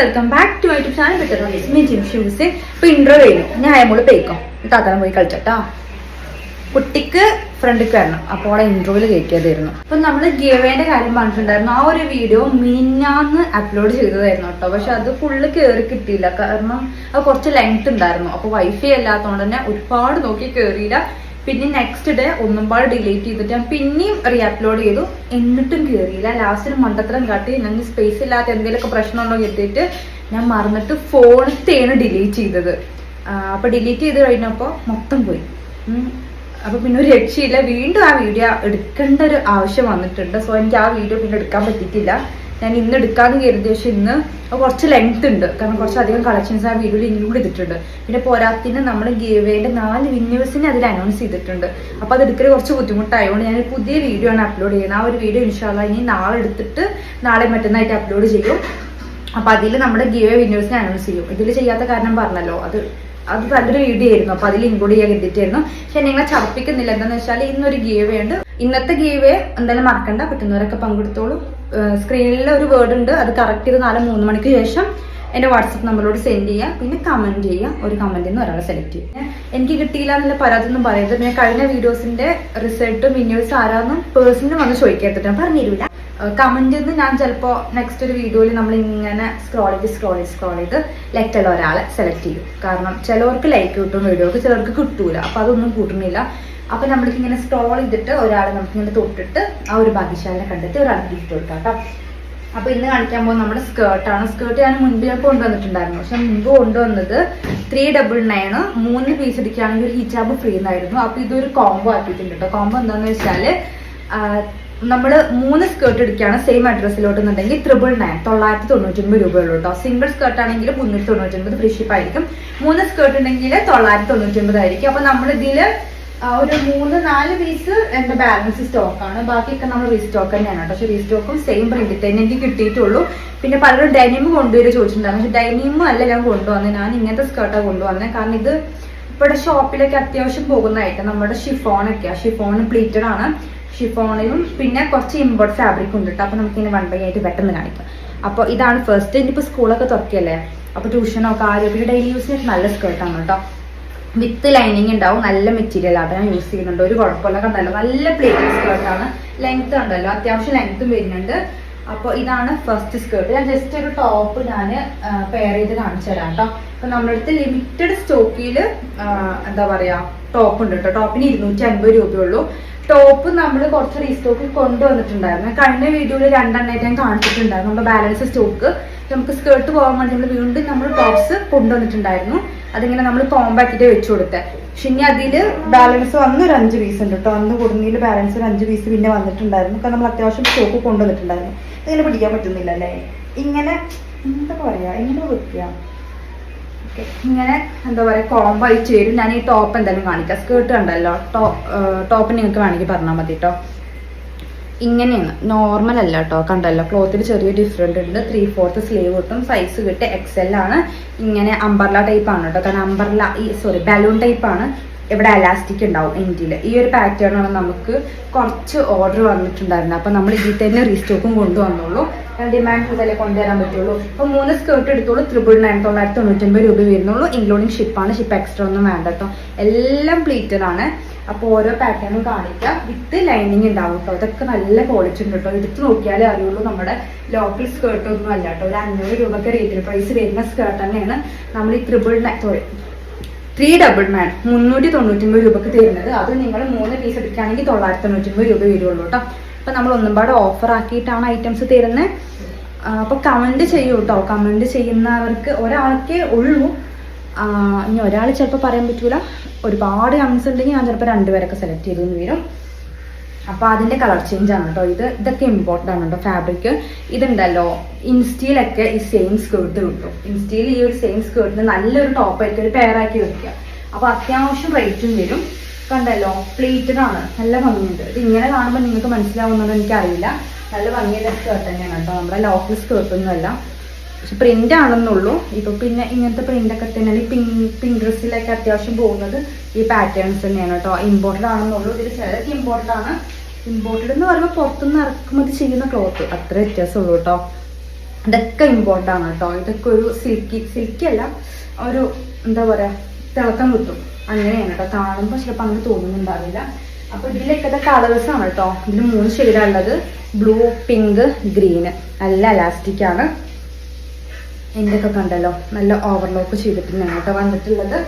Welcome back to my YouTube channel better shoes. ഇപ്പൊ intro കഴിഞ്ഞു. ഞാൻ അയമോള് പേയിക്കോ താത്താനം പോയി കളിച്ചോട്ടാ. കുട്ടിക്ക് ഫ്രണ്ടിക്ക് വരണം. അപ്പോൾ അവിടെ ഇൻട്രോയിൽ കയറ്റിയതായിരുന്നു. അപ്പൊ നമ്മള് ഗിവേന്റെ കാര്യം പറഞ്ഞിട്ടുണ്ടായിരുന്നു. ആ ഒരു വീഡിയോ മിനിഞ്ഞാന്ന് അപ്ലോഡ് ചെയ്തതായിരുന്നു കേട്ടോ. പക്ഷെ അത് ഫുള്ള് കയറി കിട്ടിയില്ല. കാരണം അത് കുറച്ച് ലെങ്ത് ഉണ്ടായിരുന്നു. അപ്പൊ വൈഫൈ അല്ലാത്തതുകൊണ്ട് തന്നെ ഒരുപാട് നോക്കി കയറിയില്ല. പിന്നെ നെക്സ്റ്റ് ഡേ ഒന്നും പാട് ഡിലീറ്റ് ചെയ്തിട്ട് ഞാൻ പിന്നെയും റീ അപ്ലോഡ് ചെയ്തു. എന്നിട്ടും കയറിയില്ല. ലാസ്റ്റിന് മണ്ടത്തരം കാട്ടി ഞാൻ സ്പേസ് ഇല്ലാത്ത എന്തെങ്കിലുമൊക്കെ പ്രശ്നമുണ്ടോ കരുതിയിട്ട് ഞാൻ മറന്നിട്ട് ഫോണത്തെയാണ് ഡിലീറ്റ് ചെയ്തത്. അപ്പൊ ഡിലീറ്റ് ചെയ്ത് കഴിഞ്ഞപ്പോൾ മൊത്തം പോയി. അപ്പൊ പിന്നെ ഒരു രക്ഷയില്ല. വീണ്ടും ആ വീഡിയോ എടുക്കേണ്ട ഒരു ആവശ്യം വന്നിട്ടുണ്ട്. സോ എനിക്ക് ആ വീഡിയോ പിന്നെ എടുക്കാൻ പറ്റിയിട്ടില്ല. ഞാൻ ഇന്ന് എടുക്കാന്ന് കരുതി. പക്ഷെ ഇന്ന് കുറച്ച് ലെങ്ത് ഉണ്ട്. കാരണം കുറച്ചധികം കളക്ഷൻസ് ആ വീഡിയോയിൽ ഇൻക്ലൂഡ് ചെയ്തിട്ടുണ്ട്. പിന്നെ പോരാത്തിന് നമ്മൾ ഗിവേന്റെ 4 വിന്നേഴ്സിനെ അതിൽ അനൗൺസ് ചെയ്തിട്ടുണ്ട്. അപ്പൊ അത് എടുക്കൽ കുറച്ച് ബുദ്ധിമുട്ടായതുകൊണ്ട് ഞാൻ പുതിയ വീഡിയോ ആണ് അപ്ലോഡ് ചെയ്യുന്നത്. ആ ഒരു വീഡിയോ ഇൻഷാല്ലാ ഇനി നാളെ എടുത്തിട്ട് നാളെ മറ്റന്നായിട്ട് അപ്ലോഡ് ചെയ്യും. അപ്പൊ അതിൽ നമ്മുടെ ഗിവേ വിന്നേഴ്സിനെ അനൗൺസ് ചെയ്യും. ഇതിൽ ചെയ്യാത്ത കാരണം പറഞ്ഞല്ലോ, അത് നല്ലൊരു വീഡിയോ ആയിരുന്നു. അപ്പൊ അതിൽ ഇൻക്ലൂഡ് ചെയ്യാൻ കരുതിയിട്ടായിരുന്നു. പക്ഷെ നിങ്ങളെ ചർപ്പിക്കുന്നില്ല. എന്താണെന്ന് വെച്ചാൽ ഇന്നൊരു ഗീവേ ഉണ്ട്. ഇന്നത്തെ ഗീവേ എന്തായാലും മറക്കണ്ട. പറ്റുന്നവരൊക്കെ പങ്കെടുത്തോളൂ. സ്ക്രീനിൽ ഒരു വേർഡ് ഉണ്ട്. അത് കറക്റ്റ് ചെയ്ത് 3 മണിക്ക് ശേഷം എന്റെ വാട്സപ്പ് നമ്പറിലോട് സെൻഡ് ചെയ്യുക. പിന്നെ കമന്റ് ചെയ്യുക. ഒരു കമന്റിൽ നിന്ന് ഒരാളെ സെലക്ട് ചെയ്യുക. എനിക്ക് കിട്ടിയില്ല എന്നുള്ള പരാതി ഒന്നും പറയരുത്. പിന്നെ കഴിഞ്ഞ വീഡിയോസിന്റെ റിസൾട്ടും വിന്നേഴ്സ് ആരാന്നും പേഴ്സണൽ വന്ന് ചോദിക്കാത്തിട്ട് ഞാൻ പറഞ്ഞിരില്ല. കമന്റിൽ നിന്ന് ഞാൻ ചിലപ്പോൾ നെക്സ്റ്റ് ഒരു വീഡിയോയിൽ നമ്മൾ ഇങ്ങനെ സ്ക്രോൾ ചെയ്ത് ലൈക്ക് ഉള്ള ഒരാളെ സെലക്ട് ചെയ്യും. കാരണം ചിലവർക്ക് ലൈക്ക് കിട്ടും വീഡിയോക്ക്, ചിലർക്ക് കിട്ടൂല. അപ്പൊ അതൊന്നും കൂട്ടുന്നില്ല. അപ്പൊ നമ്മൾക്ക് ഇങ്ങനെ സ്ക്രോൾ ചെയ്തിട്ട് ഒരാളെ നമുക്ക് ഇങ്ങനെ തൊട്ടിട്ട് ആ ഒരു ഭാഗ്യശാലിനെ കണ്ടിട്ട് ഒരാൾക്ക് ഗിഫ്റ്റ് കൊടുക്കാം കേട്ടോ. അപ്പൊ ഇന്ന് കാണിക്കാൻ പോകുന്നത് നമ്മുടെ സ്കേർട്ടാണ്. സ്കേർട്ട് ഞാൻ മുൻപ് കൊണ്ടുവന്നിട്ടുണ്ടായിരുന്നു. പക്ഷെ മുൻപ് കൊണ്ടുവന്നത് 399 3 പീസ് എടുക്കുകയാണെങ്കിൽ ഒരു ഹിജാബ് ഫ്രീ എന്നായിരുന്നു. അപ്പൊ ഇതൊരു കോംബോ ആക്കിയിട്ടുണ്ട് കേട്ടോ. കോംബോ എന്താണെന്ന് വെച്ചാല് നമ്മൾ 3 സ്കേർട്ട് എടുക്കുകയാണ് സെയിം അഡ്രസ്സിലോട്ട് എന്നുണ്ടെങ്കിൽ 999 999 രൂപയുള്ളൂ കേട്ടോ. സിംഗിൾ സ്കേർട്ട് ആണെങ്കിൽ 399 ഫ്രീ ഷിപ്പ് ആയിരിക്കും. 3 സ്കേർട്ട് ഉണ്ടെങ്കിൽ 999 ആയിരിക്കും. അപ്പൊ നമ്മൾ ഇതില് ഒരു 3-4 പീസ് എന്റെ ബാലൻസ് സ്റ്റോക്കാണ്. ബാക്കിയൊക്കെ നമ്മൾ റീസ്റ്റോക്ക് തന്നെയാണ് കേട്ടോ. പക്ഷെ റീസ്റ്റോക്കും സെയിം പ്രിന്റ് തന്നെ എനിക്ക് കിട്ടിയിട്ടുള്ളൂ. പിന്നെ പലരും ഡൈനിമ് കൊണ്ടുവരും ചോദിച്ചിട്ടുണ്ടായിരുന്നു. പക്ഷെ ഡൈനിമ് അല്ല ഞാൻ കൊണ്ടുവന്നത്. ഞാൻ ഇങ്ങനത്തെ സ്കേർട്ടാണ് കൊണ്ടുവന്നത്. കാരണം ഇത് ഇവിടെ ഷോപ്പിലൊക്കെ അത്യാവശ്യം പോകുന്നതായിട്ട് നമ്മുടെ ഷിഫോൺ പ്ലീറ്റഡ് ആണ്. ഷിഫോണിലും പിന്നെ കുറച്ച് ഇമ്പോർട്ട് ഫാബ്രിക് ഉണ്ട് കേട്ടോ. അപ്പൊ നമുക്ക് ഇങ്ങനെ 1 by 8 പെട്ടെന്ന് കാണിക്കാം. അപ്പൊ ഇതാണ് ഫസ്റ്റ്. ഇനിയിപ്പോ സ്കൂളൊക്കെ തുറക്കല്ലേ. അപ്പൊ ട്യൂഷനോ കാര്യമോ പിന്നെ ഡെയിലി യൂസിനൊക്കെ നല്ല സ്കേർട്ടാണ് കേട്ടോ. വിത്ത് ലൈനിങ് ഉണ്ടാവും. നല്ല മെറ്റീരിയൽ ആണ് ഞാൻ യൂസ് ചെയ്യുന്നുണ്ട്. ഒരു കുഴപ്പമില്ല. കണ്ടല്ലോ നല്ല പ്ലേറ്റഡ് സ്കേർട്ടാണ്. ലെങ്ത് ഉണ്ടല്ലോ അത്യാവശ്യം ലെങ്ത്തും വരുന്നുണ്ട്. അപ്പൊ ഇതാണ് ഫസ്റ്റ് സ്കേർട്ട്. ഞാൻ ജസ്റ്റ് ഒരു ടോപ്പ് ഞാൻ പെയർ ചെയ്ത് കാണിച്ചു തരാം കേട്ടോ. അപ്പൊ നമ്മുടെ അടുത്ത് ലിമിറ്റഡ് സ്റ്റോക്കിൽ എന്താ പറയാ ടോപ്പ് ഉണ്ട് കേട്ടോ. ടോപ്പിന് 250 രൂപയുള്ളൂ. ടോപ്പ് നമ്മൾ കുറച്ച് റീസ്റ്റോക്ക് കൊണ്ടുവന്നിട്ടുണ്ടായിരുന്നു. കഴിഞ്ഞ വീഡിയോയിൽ 2 എണ്ണമായിട്ട് ഞാൻ കാണിച്ചിട്ടുണ്ടായിരുന്നു. നമ്മുടെ ബാലൻസ് സ്റ്റോക്ക് നമുക്ക് സ്കേർട്ട് പോകാൻ വേണ്ടി വീണ്ടും നമ്മൾ ടോപ്സ് കൊണ്ടുവന്നിട്ടുണ്ടായിരുന്നു. അതിങ്ങനെ നമ്മൾ കോമ്പാക്കിട്ട് വെച്ചു കൊടുത്തത്. പക്ഷെ ഇനി അതില് ബാലൻസ് വന്ന് ഒരു 5 പീസ് ഉണ്ട് കേട്ടോ. അന്ന് കൊടുങ്ങിയിൽ ബാലൻസ് ഒരു 5 പീസ് പിന്നെ വന്നിട്ടുണ്ടായിരുന്നു. കാരണം നമ്മൾ അത്യാവശ്യം സ്റ്റോക്ക് കൊണ്ടുവന്നിട്ടുണ്ടായിരുന്നു. ഇങ്ങനെ പിടിക്കാൻ പറ്റുന്നില്ല അല്ലേ. ഇങ്ങനെ എന്താ പറയാ ഇങ്ങനെ വെക്കുക. ഇങ്ങനെ എന്താ പറയാ കോംബോ ആയിട്ട് വരും. ഞാൻ ഈ ടോപ്പ് എന്തായാലും കാണിക്കാം. സ്കേർട്ട് കണ്ടല്ലോ. ടോപ്പ് നിങ്ങൾക്ക് വേണമെങ്കിൽ പറഞ്ഞാൽ മതി കേട്ടോ. ഇങ്ങനെയാണ്, നോർമൽ അല്ല കേട്ടോ. കണ്ടല്ലോ ക്ലോത്തിൽ ചെറിയ ഡിഫറെന്റ് ഉണ്ട്. 3/4 സ്ലീവ് കിട്ടും. സൈസ് കിട്ടും XL ആണ്. ഇങ്ങനെ അംബർല ടൈപ്പ് ആണ് കേട്ടോ. കാരണം ബലൂൺ ടൈപ്പ് ആണ്. ഇവിടെ അലാസ്റ്റിക് ഉണ്ടാവും എൻഡില്. ഈ ഒരു പാറ്റേൺ ആണ് നമുക്ക് കുറച്ച് ഓർഡർ വന്നിട്ടുണ്ടായിരുന്നത്. അപ്പൊ നമ്മൾ ഇതിൽ തന്നെ റീസ്റ്റോക്കും കൊണ്ടുവന്നോളൂ. ഡിമാൻഡ് ഇതല്ലേ കൊണ്ടുവരാൻ പറ്റുള്ളൂ. അപ്പൊ 3 സ്കേർട്ട് എടുത്തോളൂ. 999 999 രൂപ വരുന്നുള്ളൂ. ഇൻക്ലൂഡിങ് ഷിപ്പാണ്. ഷിപ്പ് എക്സ്ട്രാ ഒന്നും വേണ്ട കേട്ടോ. എല്ലാം പ്ലീറ്റഡ് ആണ്. അപ്പൊ ഓരോ പാറ്റേണും കാണിക്കാം. വിത്ത് ലൈനിങ് ഉണ്ടാവും കേട്ടോ. ഇതൊക്കെ നല്ല ക്വാളിറ്റി ഉണ്ട് കേട്ടോ. എടുത്ത് നോക്കിയാലേ അറിയുള്ളൂ. നമ്മുടെ ലോക്കൽ സ്കേർട്ട് ഒന്നും അല്ല കേട്ടോ. ഒരു 500 രൂപക്ക് റേറ്റിൽ പ്രൈസ് വരുന്ന സ്കേർട്ട് തന്നെയാണ് നമ്മൾ ഈ 399 399 രൂപക്ക് തരുന്നത്. അത് നിങ്ങൾ 3 പീസ് എടുക്കുകയാണെങ്കിൽ 999 രൂപ വരുള്ളൂ കേട്ടോ. അപ്പൊ നമ്മൾ ഒന്നുപാട് ഓഫർ ആക്കിയിട്ടാണ് ഐറ്റംസ് തരുന്നത്. അപ്പൊ കമന്റ് ചെയ്യൂ കേട്ടോ. കമന്റ് ചെയ്യുന്നവർക്ക് ഒരാൾക്കേ ഉള്ളൂ. ഇനി ഒരാൾ ചിലപ്പോൾ പറയാൻ പറ്റൂല. ഒരുപാട് കമന്റ്സ് ഉണ്ടെങ്കിൽ ഞാൻ ചിലപ്പോൾ 2 പേരൊക്കെ സെലക്ട് ചെയ്തെന്ന് വരും. അപ്പൊ അതിന്റെ കളർ ചേഞ്ച് ആണ് കേട്ടോ. ഇതൊക്കെ ഇമ്പോർട്ടൻ്റ് ആണ് കേട്ടോ. ഫാബ്രിക് ഇതുണ്ടല്ലോ. ഇൻസ്റ്റയിലൊക്കെ ഈ സെയിം സ്കേർട്ട് കിട്ടും. ഇൻസ്റ്റയിൽ ഈ ഒരു സെയിം സ്കേർട്ടിന് നല്ലൊരു ടോപ്പായിട്ട് ഒരു പെയറാക്കി വെക്കുക. അപ്പൊ അത്യാവശ്യം റേറ്റും വരും. കണ്ടല്ലോ പ്ലീറ്റഡ് ആണ്. നല്ല ഭംഗിയുണ്ട്. ഇത് ഇങ്ങനെ കാണുമ്പോൾ നിങ്ങൾക്ക് മനസ്സിലാവുന്നത് എനിക്കറിയില്ല. നല്ല ഭംഗിയുള്ള സ്കേർട്ട് തന്നെയാണ് കേട്ടോ. നമ്മുടെ ലോക്കൽ സ്കേർട്ടൊന്നും അല്ല. പക്ഷെ പ്രിന്റ് ആണെന്നുള്ളൂ. ഇപ്പൊ പിന്നെ ഇങ്ങനത്തെ പ്രിന്റ് ഒക്കെ തന്നെയാണ് പിങ്ക് ഡ്രസ്സിലൊക്കെ അത്യാവശ്യം പോകുന്നത്. ഈ പാറ്റേൺസ് തന്നെയാണ് കേട്ടോ. ഇമ്പോർട്ടഡ് ആണെന്നുള്ളൂ. ഇതിൽ ചിലർക്ക് ഇമ്പോർട്ടഡ് ആണ്. ഇമ്പോർട്ടഡ് എന്ന് പറയുമ്പോൾ പുറത്തുനിന്ന് ഇറക്കുമതി ചെയ്യുന്ന ക്ലോത്ത് അത്ര വ്യത്യാസമുള്ളൂ കേട്ടോ. ഇതൊക്കെ ഇമ്പോർട്ടൻ്റ് ആണ് കേട്ടോ. ഇതൊക്കെ ഒരു സിൽക്കി അല്ല, ഒരു എന്താ പറയുക, തിളക്കം കിട്ടും. അങ്ങനെയാണ് കേട്ടോ. കാണുമ്പോൾ ചിലപ്പോൾ അങ്ങനെ തോന്നുന്നുണ്ടാവില്ല. അപ്പോൾ ഇതിലൊക്കെ കളേഴ്സ് ആണ് കേട്ടോ. ഇതിൽ 3 ഷെയ്ഡാണ് ഉള്ളത്. Blue, pink, green. നല്ല എലാസ്റ്റിക് ആണ്. എൻ്റെ ഒക്കെ കണ്ടല്ലോ, നല്ല ഓവർലോക്ക് ചെയ്തിട്ടാണ് കേട്ടോ വന്നിട്ടുള്ളത്.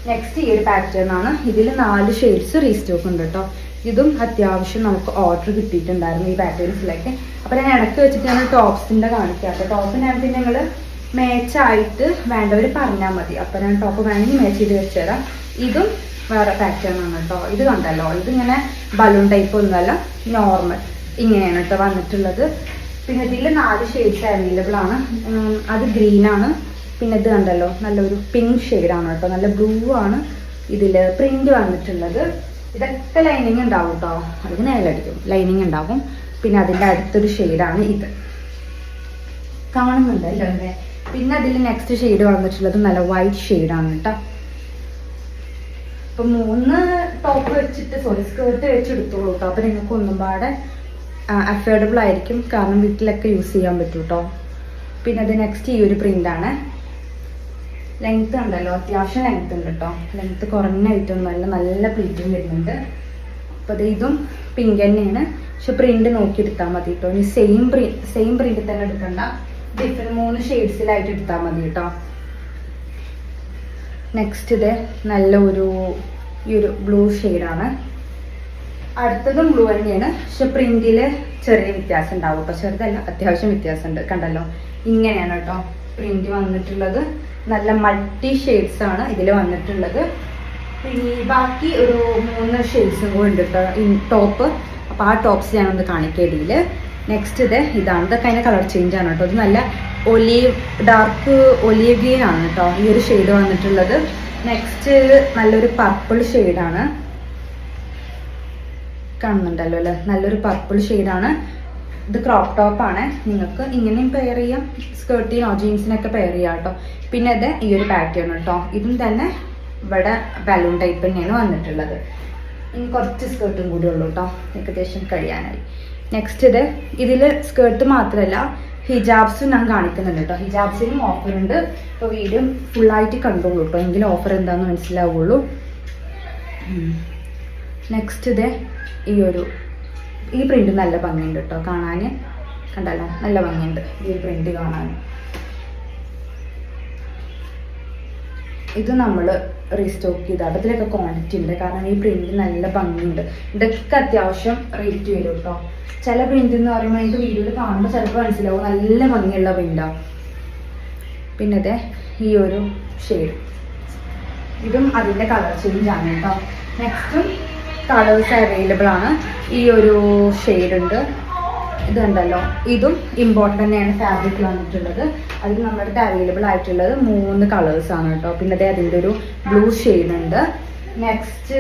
നെക്സ്റ്റ് ഈ ഒരു പാറ്റേൺ ആണ്. ഇതിൽ 4 ഷെയ്ഡ്സ് റീസ്റ്റോക്ക് ഉണ്ട് കേട്ടോ. ഇതും അത്യാവശ്യം നമുക്ക് ഓർഡർ കിട്ടിയിട്ടുണ്ടായിരുന്നു ഈ പാറ്റേൺസിലേക്ക്. അപ്പോൾ ഞാൻ ഇടയ്ക്ക് വെച്ചിട്ട് ഞാൻ ടോപ്സിൻ്റെ കാണിക്കാം. അപ്പോൾ ടോപ്പ് ഞാൻ പിന്നെ നിങ്ങൾ മാച്ചായിട്ട് വേണ്ടവർ പറഞ്ഞാൽ മതി. അപ്പോൾ ഞാൻ ടോപ്പ് വേണമെങ്കിൽ മാച്ച് ചെയ്ത് വെച്ചുതരാം. ഇതും വേറെ പാറ്റേൺ ആണ് കേട്ടോ. ഇത് കണ്ടല്ലോ, ഇതിങ്ങനെ ബലൂൺ ടൈപ്പ് ഒന്നുമല്ല, നോർമൽ ഇങ്ങനെയാണ് കേട്ടോ വന്നിട്ടുള്ളത്. പിന്നെ ഇതിൽ 4 ഷെയ്ഡ്സ് അവൈലബിൾ ആണ്. അത് ഗ്രീനാണ്. പിന്നെ ഇത് കണ്ടല്ലോ, നല്ലൊരു പിങ്ക് ഷെയ്ഡാണ് കേട്ടോ. നല്ല ബ്ലൂ ആണ് ഇതിൽ പ്രിന്റ് വന്നിട്ടുള്ളത്. ഇതൊക്കെ ലൈനിങ് ഉണ്ടാവും കേട്ടോ. അതിന് നേലടിക്കും, ലൈനിങ് ഉണ്ടാവും. പിന്നെ അതിൻ്റെ അടുത്തൊരു ഷെയ്ഡാണ് ഇത്, കാണുന്നുണ്ടല്ലോ അല്ലേ. പിന്നെ അതിൽ നെക്സ്റ്റ് ഷെയ്ഡ് വന്നിട്ടുള്ളത് നല്ല വൈറ്റ് ഷെയ്ഡാണ് കേട്ടോ. ഇപ്പം 3 ടോപ്പ് വെച്ചിട്ട് സ്കേർട്ട് വെച്ചെടുത്തോളൂ കേട്ടോ. അപ്പം നിങ്ങൾക്ക് ഒന്നും പാടെ അഫോർഡബിൾ ആയിരിക്കും, കാരണം വീട്ടിലൊക്കെ യൂസ് ചെയ്യാൻ പറ്റും കേട്ടോ. പിന്നെ അത് നെക്സ്റ്റ് ഈ ഒരു പ്രിൻ്റാണ്. ലെങ്ത്ത് ഉണ്ടല്ലോ, അത്യാവശ്യം ലെങ്ത്ത് ഉണ്ട് കേട്ടോ. ലെങ്ത്ത് കുറഞ്ഞ ഐറ്റമൊന്നുമല്ല, നല്ല പ്ലീറ്റും വരുന്നുണ്ട്. അപ്പോൾ അത് ഇതും പിങ്ക് തന്നെയാണ്, പക്ഷെ പ്രിന്റ് നോക്കി എടുത്താൽ മതി കേട്ടോ. ഇനി സെയിം പ്രിന്റ് തന്നെ എടുക്കണ്ട, ഡിഫറെൻറ്റ് 3 ഷെയ്ഡ്സിലായിട്ട് എടുത്താൽ മതി കേട്ടോ. നെക്സ്റ്റ് ഇത് നല്ല ഈ ഒരു ബ്ലൂ ഷെയ്ഡാണ്. അടുത്തതും ബ്ലൂ തന്നെയാണ്, പക്ഷെ പ്രിന്റിൽ ചെറിയ വ്യത്യാസം ഉണ്ടാവും കേട്ടോ. ചെറുതല്ല, അത്യാവശ്യം വ്യത്യാസമുണ്ട്. കണ്ടല്ലോ, ഇങ്ങനെയാണ് കേട്ടോ പ്രിന്റ് വന്നിട്ടുള്ളത്. നല്ല മൾട്ടി ഷെയ്ഡ്സ് ആണ് ഇതിൽ വന്നിട്ടുള്ളത്. പിന്നെ ബാക്കി ഒരു 3 ഷെയ്ഡ്സും കൂടെ ഉണ്ട് കേട്ടോ ടോപ്പ്. അപ്പോൾ ആ ടോപ്സ് ഞാനൊന്ന് കാണിക്കേടിയിൽ. നെക്സ്റ്റ് ഇതാണ്. ഇതൊക്കെ അതിൻ്റെ കളർ ചേഞ്ച് ആണ് കേട്ടോ. ഇത് നല്ല ഡാർക്ക് ഒലീവ് ഗ്രീൻ ആണ് കേട്ടോ ഈ ഒരു ഷെയ്ഡ് വന്നിട്ടുള്ളത്. നെക്സ്റ്റ് നല്ലൊരു പർപ്പിൾ ഷെയ്ഡാണ്, കാണുന്നുണ്ടല്ലോ അല്ലേ, നല്ലൊരു പർപ്പിൾ ഷെയ്ഡാണ്. ഇത് ക്രോപ്പ് ടോപ്പാണ്. നിങ്ങൾക്ക് ഇങ്ങനെയും പെയർ ചെയ്യാം, സ്കേർട്ടിനോ ജീൻസിനൊക്കെ പെയർ ചെയ്യാം കേട്ടോ. പിന്നെ ഇത് ഈ ഒരു പാറ്റേൺ കേട്ടോ. ഇതും തന്നെ ഇവിടെ ബലൂൺ ടൈപ്പ് തന്നെയാണ് വന്നിട്ടുള്ളത്. ഇനി കുറച്ച് സ്കേർട്ടും കൂടി ഉള്ളൂ കേട്ടോ, ഏകദേശം കഴിയാനായി. നെക്സ്റ്റ് ഇതിൽ സ്കേർട്ട് മാത്രമല്ല ഹിജാബ്സും ഞാൻ കാണിക്കുന്നുണ്ട് കേട്ടോ. ഹിജാബ്സിനും ഓഫർ ഉണ്ട്. ഇപ്പോൾ വീഡിയോ ഫുള്ളായിട്ട് കണ്ടോളൂ കേട്ടോ, എങ്കിലും ഓഫർ എന്താണെന്ന് മനസ്സിലാവുള്ളൂ. നെക്സ്റ്റ് ഈ പ്രിന്റ് നല്ല ഭംഗിയുണ്ട് കേട്ടോ കാണാൻ. കണ്ടല്ലോ, നല്ല ഭംഗിയുണ്ട് ഈ ഒരു പ്രിന്റ് കാണാൻ. ഇത് നമ്മൾ റീസ്റ്റോക്ക് ചെയ്താണ്. ഇതിലൊക്കെ ക്വാണ്ടിറ്റി ഉണ്ട്, കാരണം ഈ പ്രിന്റ് നല്ല ഭംഗിയുണ്ട്. ഇതൊക്കെ അത്യാവശ്യം റേറ്റ് വരും കേട്ടോ. ചില പ്രിന്റ് എന്ന് പറയുമ്പോൾ ഇത് വീഡിയോയിൽ കാണുമ്പോൾ ചിലപ്പോൾ മനസ്സിലാവും, നല്ല ഭംഗിയുള്ള പ്രിന്റാണ്. പിന്നെ ഈ ഒരു ഷെയ്ഡ്, ഇതും അതിൻ്റെ കളർ ചേഞ്ച് ആണ് കേട്ടോ. നെക്സ്റ്റും കളേഴ്സ് അവൈലബിൾ ആണ്. ഈ ഒരു ഷെയ്ഡ് ഉണ്ട്, ഇത് കണ്ടല്ലോ, ഇതും ഇമ്പോർട്ടൻ്റ് തന്നെയാണ് ഫാബ്രിക് വന്നിട്ടുള്ളത്. അതിൽ നമ്മുടെ അടുത്ത് അവൈലബിൾ ആയിട്ടുള്ളത് 3 കളേഴ്സ് ആണ് കേട്ടോ. പിന്നെ അതിൻ്റെ ഒരു ബ്ലൂ ഷെയ്ഡ് ഉണ്ട്. നെക്സ്റ്റ്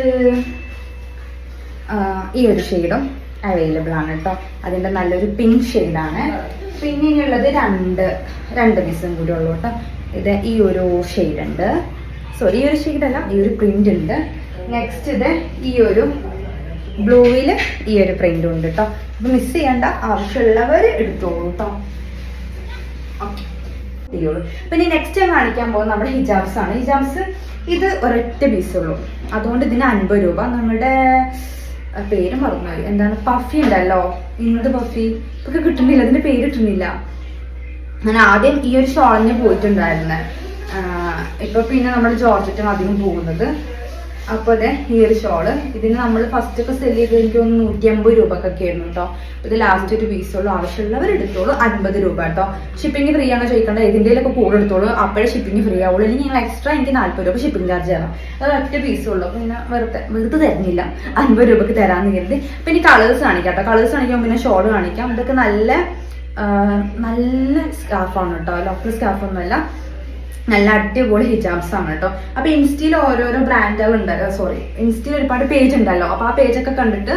ഈ ഒരു ഷെയ്ഡും അവൈലബിൾ ആണ് കേട്ടോ. അതിൻ്റെ നല്ലൊരു പിങ്ക് ഷെയ്ഡാണ്. പിന്നെ ഇനിയുള്ളത് രണ്ട് പീസും കൂടി ഉള്ളൂ കേട്ടോ. ഇത് ഈ ഒരു ഷെയ്ഡ് ഉണ്ട്, സോറി ഈ ഒരു ഷെയ്ഡല്ല, ഈ ഒരു പ്രിന്റ് ഉണ്ട്. നെക്സ്റ്റ് ഈ ഒരു ബ്ലൂവിൽ ഈ ഒരു പ്രിന്റും ഉണ്ട് കേട്ടോ. അപ്പോൾ മിസ് ചെയ്യണ്ട, ആവശ്യമുള്ളവർ എടുത്തോളൂ കേട്ടോ. ഓക്കെ, പിന്നെ നെക്സ്റ്റ് ഞാൻ കാണിക്കാൻ പോകുന്നത് നമ്മുടെ ഹിജാബ്സ് ആണ്. ഹിജാബ്സ് ഇത് ഒരൊറ്റ പീസുള്ളൂ, അതുകൊണ്ട് ഇതിന് 50 രൂപ. നമ്മുടെ പേര് മറന്നുപോയി, എന്താണ്, പഫി ഉണ്ടല്ലോ, എന്ത് പഫി ഇപ്പൊക്കെ കിട്ടുന്നില്ല, അതിന്റെ പേര് കിട്ടുന്നില്ല. ഞാൻ ആദ്യം ഈ ഒരു ഷോളിന് പോയിട്ടുണ്ടായിരുന്നെ, ഇപ്പൊ പിന്നെ നമ്മൾ ജോർജറ്റാണ് അധികം പോകുന്നത്. അപ്പോൾ ഈ ഒരു ഷോള് ഇതിന് നമ്മൾ ഫസ്റ്റ് ഒക്കെ സെല് ചെയ്ത് എനിക്ക് 150 രൂപക്കൊക്കെ ആയിരുന്നു കേട്ടോ. ഇത് ലാസ്റ്റ് ഒരു പീസുള്ളൂ, ആവശ്യമുള്ളവർ എടുത്തോളൂ. 50 രൂപ കേട്ടോ. ഷിപ്പിംഗ് ഫ്രീ ആണോ ചോദിക്കേണ്ടത്, ഇതിൻ്റെയിലൊക്കെ കൂടെ എടുത്തോളൂ, അപ്പോഴേ ഷിപ്പിംഗ് ഫ്രീ ആവുള്ളൂ. അല്ലെങ്കിൽ നിങ്ങൾ എക്സ്ട്രാ എനിക്ക് 40 രൂപ ഷിപ്പിംഗ് ചാർജ് തരാം. അത് ഒറ്റ പീസുള്ളൂ, പിന്നെ വെറുതെ തരുന്നില്ല, 50 രൂപക്ക് തരാമെന്ന് കരുതി. പിന്നെ ഈ കളേഴ്സ് കാണിക്കാം കേട്ടോ. കളേഴ്സ് കാണിക്കാം, പിന്നെ ഷോള് കാണിക്കാം. ഇതൊക്കെ നല്ല സ്കാർഫാണ് കേട്ടോ, ലോക്കൽ സ്കാർഫൊന്നുമല്ല, നല്ല അടിപൊളി ഹിജാബ്സ് ആണ് കേട്ടോ. അപ്പൊ ഇൻസ്റ്റയിൽ ഓരോരോ ബ്രാൻഡുകൾ ഉണ്ടല്ലോ, സോറി ഇൻസ്റ്റയിൽ ഒരുപാട് പേജ് ഉണ്ടല്ലോ. അപ്പൊ ആ പേജൊക്കെ കണ്ടിട്ട്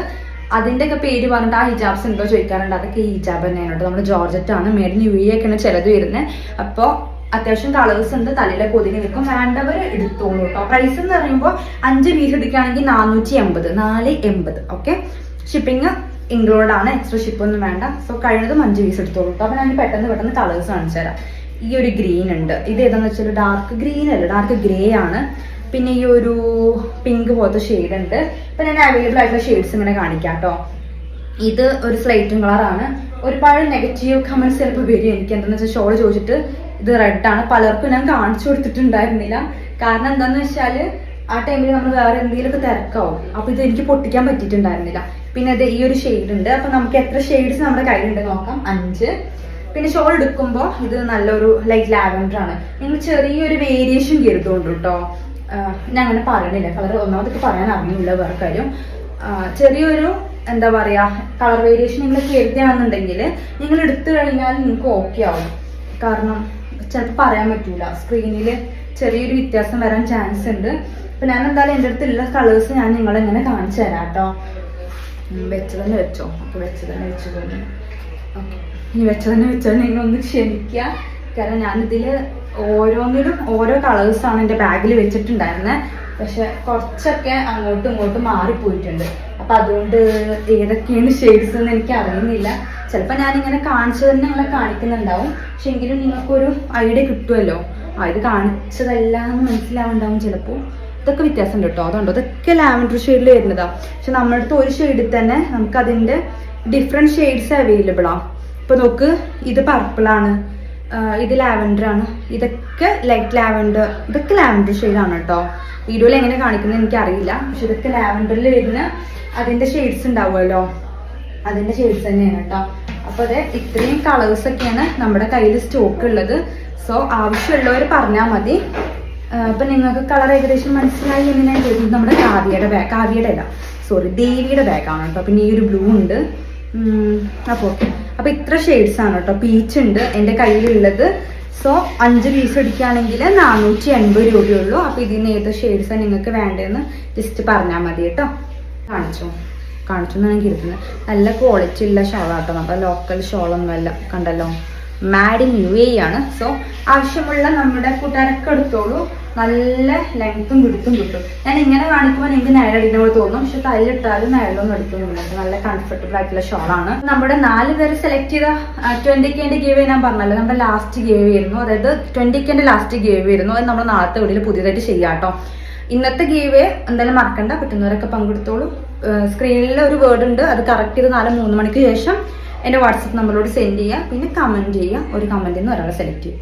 അതിന്റെ ഒക്കെ പേര് പറഞ്ഞിട്ട് ആ ഹിജാബ്സ് ഉണ്ടോ ചോദിക്കാറുണ്ട്. അതൊക്കെ ഈ ഹിജാബ് തന്നെയാണ് കേട്ടോ. നമ്മൾ ജോർജറ്റ് ആണ്, മേഡ് ഇൻ UAE ഒക്കെയാണ് ചിലത് വരുന്നത്. അപ്പോൾ അത്യാവശ്യം കളേഴ്സ് ഉണ്ട്, തലയിലൊക്കെ ഒതുങ്ങി നിൽക്കും, വേണ്ടവർ എടുത്തോളൂ കേട്ടോ. പ്രൈസ് എന്ന് പറയുമ്പോൾ 5 പീസ് എടുക്കുകയാണെങ്കിൽ 480, 480. ഓക്കെ, ഷിപ്പിംഗ് ഇൻക്ലൂഡ് ആണ്, എക്സ്ട്രാ ഷിപ്പ് ഒന്നും വേണ്ട. സോ കഴിയുന്നതും 5 പീസ് എടുത്തോളൂ കേട്ടോ. അപ്പോൾ ഞാൻ പെട്ടെന്ന് കളേഴ്സ് കാണിച്ചു തരാം. ഈ ഒരു ഗ്രീൻ ഉണ്ട്, ഇത് ഏതാണെന്ന് വെച്ചാൽ ഡാർക്ക് ഗ്രീൻ അല്ല, ഡാർക്ക് ഗ്രേ ആണ്. പിന്നെ ഈ ഒരു പിങ്ക് പോലത്തെ ഷെയ്ഡ് ഉണ്ട്. ഇപ്പം ഞാൻ അവൈലബിൾ ആയിട്ടുള്ള ഷെയ്ഡ്സ് ഇങ്ങനെ കാണിക്കാം കേട്ടോ. ഇത് ഒരു സ്ലൈറ്റും കളറാണ്. ഒരുപാട് നെഗറ്റീവ് കമൻറ്റ്സ് ചിലപ്പോൾ വരും എനിക്ക്, എന്താണെന്ന് വെച്ചാൽ ഷോൾ ചോദിച്ചിട്ട്. ഇത് റെഡാണ്. പലർക്കും ഞാൻ കാണിച്ചു കൊടുത്തിട്ടുണ്ടായിരുന്നില്ല. കാരണം എന്താണെന്ന് വെച്ചാൽ ആ ടൈമിൽ നമ്മൾ വേറെ എന്തെങ്കിലുമൊക്കെ തിരക്കാവും. അപ്പോൾ ഇത് എനിക്ക് പൊട്ടിക്കാൻ പറ്റിയിട്ടുണ്ടായിരുന്നില്ല. പിന്നെ അത് ഈ ഒരു ഷെയ്ഡ് ഉണ്ട്. അപ്പം നമുക്ക് എത്ര ഷെയ്ഡ്സ് നമ്മുടെ കയ്യിലുണ്ട് നോക്കാം. 5. പിന്നെ ഷോൾ എടുക്കുമ്പോൾ ഇത് നല്ലൊരു ലൈറ്റ് ലാവൻഡർ ആണ്. നിങ്ങൾ ചെറിയൊരു വേരിയേഷൻ കരുതുകൊണ്ട് കേട്ടോ. ഞാൻ അങ്ങനെ പറയണില്ല, കളർ ഒന്നാമതൊക്കെ പറയാൻ അറിയില്ല. വേറെ കാര്യം, ചെറിയൊരു എന്താ പറയുക കളർ വേരിയേഷൻ നിങ്ങൾ കരുതുകയാണെന്നുണ്ടെങ്കിൽ നിങ്ങൾ എടുത്തു കഴിഞ്ഞാൽ നിങ്ങൾക്ക് ഓക്കെ ആവും. കാരണം ചിലപ്പോൾ പറയാൻ പറ്റൂല, സ്ക്രീനിൽ ചെറിയൊരു വ്യത്യാസം വരാൻ ചാൻസ് ഉണ്ട്. അപ്പം ഞാൻ എന്തായാലും എൻ്റെ അടുത്തുള്ള കളേഴ്സ് ഞാൻ നിങ്ങളെങ്ങനെ കാണിച്ചു തരാം കേട്ടോ. വെച്ച് തന്നെ വെച്ചോ. അപ്പോൾ വെച്ച് തന്നെ വെച്ചു തോന്നുന്നു. ഓക്കെ, ഇനി വെച്ച് തന്നെ വെച്ചാൽ നിങ്ങളൊന്ന് ക്ഷമിക്കുക. കാരണം ഞാനിതിൽ ഓരോന്നിലും ഓരോ കളേഴ്സാണ് എൻ്റെ ബാഗിൽ വെച്ചിട്ടുണ്ടായിരുന്നത്. പക്ഷെ കുറച്ചൊക്കെ അങ്ങോട്ടും ഇങ്ങോട്ടും മാറിപ്പോയിട്ടുണ്ട്. അപ്പം അതുകൊണ്ട് ഏതൊക്കെയാണ് ഷെയ്ഡ്സ് എന്ന് എനിക്ക് അറിയുന്നില്ല. ചിലപ്പോൾ ഞാനിങ്ങനെ കാണിച്ചു തന്നെ നിങ്ങളെ കാണിക്കുന്നുണ്ടാവും. പക്ഷെ എങ്കിലും നിങ്ങൾക്കൊരു ഐഡിയ കിട്ടുമല്ലോ. ഇത് കാണിച്ചതല്ല എന്ന് മനസ്സിലാവുണ്ടാവും ചിലപ്പോൾ. ഇതൊക്കെ വ്യത്യാസം ഉണ്ട് കേട്ടോ. അതുകൊണ്ട് ഇതൊക്കെ ലാവൻഡർ ഷെയ്ഡിൽ വരുന്നതാണ്. പക്ഷെ നമ്മുടെ അടുത്ത് ഒരു ഷെയ്ഡിൽ തന്നെ നമുക്കതിൻ്റെ ഡിഫറെൻറ്റ് ഷെയ്ഡ്സ് അവൈലബിൾ ആണ്. ഇപ്പോൾ നോക്ക്, ഇത് പർപ്പിളാണ്, ഇത് ലാവൻഡർ ആണ്, ഇതൊക്കെ ലൈറ്റ് ലാവൻഡർ, ഇതൊക്കെ ലാവൻഡർ ഷെയ്ഡാണ് കേട്ടോ. വീഡിയോയിൽ എങ്ങനെ കാണിക്കുന്നത് എനിക്കറിയില്ല. പക്ഷെ ഇതൊക്കെ ലാവൻഡറിൽ വരുന്ന അതിൻ്റെ ഷെയ്ഡ്സ് ഉണ്ടാവുമല്ലോ, അതിൻ്റെ ഷെയ്ഡ്സ് തന്നെയാണ് കേട്ടോ. അപ്പോൾ അത് ഇത്രയും കളേഴ്സൊക്കെയാണ് നമ്മുടെ കയ്യിൽ സ്റ്റോക്ക് ഉള്ളത്. സോ ആവശ്യമുള്ളവർ പറഞ്ഞാൽ മതി. അപ്പം നിങ്ങൾക്ക് കളർ ഏകദേശം മനസ്സിലായി എന്ന് ഞാൻ ചോദിക്കുന്നത്. നമ്മുടെ ദേവിയുടെ ബാഗാണ് കേട്ടോ. പിന്നെ ഈ ഒരു ബ്ലൂ ഉണ്ട്. അപ്പോൾ ഓക്കെ, അപ്പോൾ ഇത്ര ഷെയ്ഡ്സ് ആണ് കേട്ടോ. പീച്ച് ഉണ്ട് എൻ്റെ കയ്യിലുള്ളത്. സോ 5 പീസ് എടുക്കുകയാണെങ്കിൽ 480 രൂപയുള്ളൂ. അപ്പോൾ ഇതിൽ നിന്ന് ഏത് ഷെയ്ഡ്സാണ് നിങ്ങൾക്ക് വേണ്ടതെന്ന് ജസ്റ്റ് പറഞ്ഞാൽ മതി കേട്ടോ. കാണിച്ചു എന്നാണ് എനിക്ക് ഇരുന്നത്. നല്ല ക്വാളിറ്റി ഉള്ള ഷോളാട്ടോ, നമ്മുടെ ലോക്കൽ ഷോളൊന്നുമല്ല. കണ്ടല്ലോ, മാഡ് ഇൻ UAE ആണ്. സോ ആവശ്യമുള്ള നമ്മുടെ കൂട്ടുകാരൊക്കെ എടുത്തോളൂ. നല്ല ലെങ്ത്തും വിടുത്തും കിട്ടും. ഞാൻ ഇങ്ങനെ കാണിക്കുമ്പോൾ നിങ്ങൾക്ക് നേരടിക്കുന്ന പോലെ തോന്നും, പക്ഷെ തല്ലിട്ടാലും നേരൊന്നും എടുക്കുന്നില്ല. നല്ല കംഫർട്ടബിൾ ആയിട്ടുള്ള ഷോളാണ്. നമ്മുടെ 4 പേര് സെലക്ട് ചെയ്ത 20K ഗീവ് ഞാൻ പറഞ്ഞല്ലോ, നമ്മുടെ ലാസ്റ്റ് ഗീവ് ആയിരുന്നു. അതായത് 20K ലാസ്റ്റ് ഗീവ് ആയിരുന്നു. അത് നമ്മൾ നാളത്തെ വീഡിയോയിൽ പുതിയതായിട്ട് ചെയ്യാം കേട്ടോ. ഇന്നത്തെ ഗീവ് എന്തായാലും മറക്കണ്ട, പറ്റുന്നവരൊക്കെ പങ്കെടുത്തോളൂ. സ്ക്രീനിൽ ഒരു വേർഡ് ഉണ്ട്, അത് കറക്റ്റ് ചെയ്ത് 3 മണിക്ക് ശേഷം എൻ്റെ വാട്സപ്പ് നമ്പറിലോട് സെൻഡ് ചെയ്യുക. പിന്നെ കമൻറ്റ് ചെയ്യുക. ഒരു കമൻറ്റിൽ നിന്ന് ഒരാളെ സെലക്ട് ചെയ്യുക.